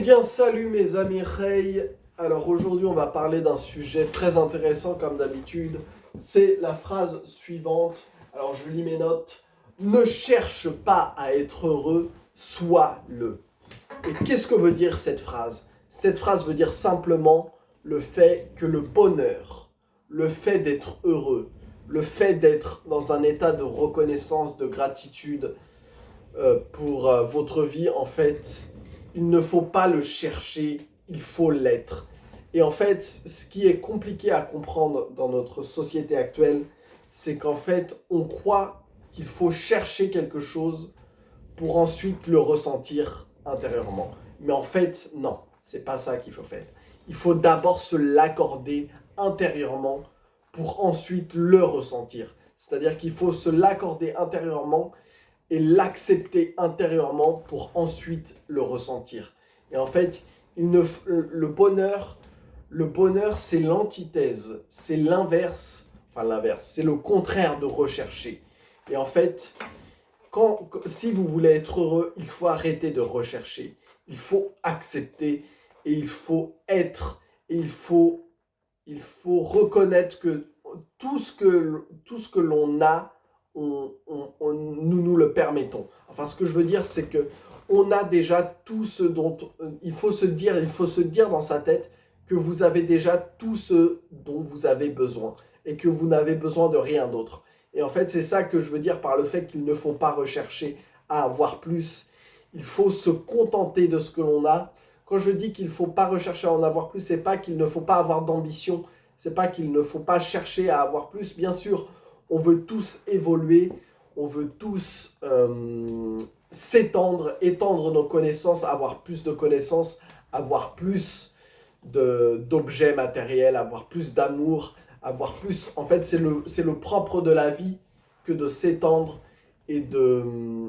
bien, salut mes amis Rey. Alors aujourd'hui, on va parler d'un sujet très intéressant comme d'habitude. C'est la phrase suivante. Alors je lis mes notes. Ne cherche pas à être heureux, sois-le. Et qu'est-ce que veut dire cette phrase? Cette phrase veut dire simplement le fait que le bonheur, le fait d'être heureux, le fait d'être dans un état de reconnaissance, de gratitude pour votre vie, en fait, il ne faut pas le chercher, il faut l'être. Et en fait, ce qui est compliqué à comprendre dans notre société actuelle, c'est qu'en fait, on croit qu'il faut chercher quelque chose pour ensuite le ressentir intérieurement. Mais en fait, non, c'est pas ça qu'il faut faire. Il faut d'abord se l'accorder intérieurement pour ensuite le ressentir. C'est-à-dire qu'il faut se l'accorder intérieurement et l'accepter intérieurement pour ensuite le ressentir. Et en fait, le bonheur, c'est l'antithèse, c'est l'inverse, c'est le contraire de rechercher. Et en fait, si vous voulez être heureux, il faut arrêter de rechercher, il faut accepter et il faut être, et il faut reconnaître que tout ce que l'on a, nous nous le permettons. Enfin, ce que je veux dire, c'est que on a déjà tout ce dont il faut se dire dans sa tête que vous avez déjà tout ce dont vous avez besoin et que vous n'avez besoin de rien d'autre. Et en fait, c'est ça que je veux dire par le fait qu'il ne faut pas rechercher à avoir plus. Il faut se contenter de ce que l'on a. Quand je dis qu'il ne faut pas rechercher à en avoir plus, c'est pas qu'il ne faut pas avoir d'ambition, c'est pas qu'il ne faut pas chercher à avoir plus. Bien sûr, on veut tous évoluer, on veut tous s'étendre, étendre nos connaissances, avoir plus de connaissances, avoir plus d'objets matériels, avoir plus d'amour, avoir plus... En fait, c'est le propre de la vie que de s'étendre et d'être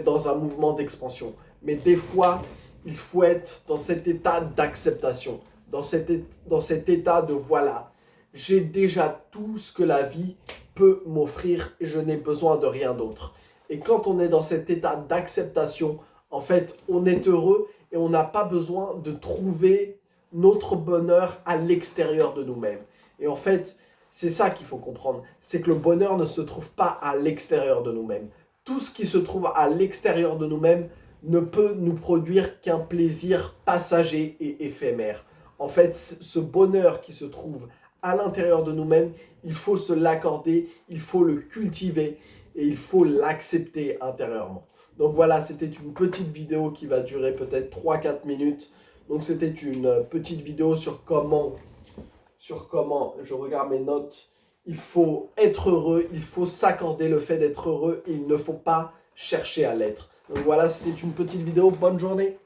dans un mouvement d'expansion. Mais des fois, il faut être dans cet état d'acceptation, dans cet état de voilà, j'ai déjà tout ce que la vie peut m'offrir et je n'ai besoin de rien d'autre. Et quand on est dans cet état d'acceptation, en fait, on est heureux et on n'a pas besoin de trouver notre bonheur à l'extérieur de nous-mêmes. Et en fait, c'est ça qu'il faut comprendre, c'est que le bonheur ne se trouve pas à l'extérieur de nous-mêmes. Tout ce qui se trouve à l'extérieur de nous-mêmes ne peut nous produire qu'un plaisir passager et éphémère. En fait, ce bonheur qui se trouve à l'intérieur de nous-mêmes, il faut se l'accorder, il faut le cultiver et il faut l'accepter intérieurement. Donc voilà, c'était une petite vidéo qui va durer peut-être 3-4 minutes. Donc c'était une petite vidéo sur comment, je regarde mes notes, il faut être heureux, il faut s'accorder le fait d'être heureux et il ne faut pas chercher à l'être. Donc voilà, c'était une petite vidéo, bonne journée.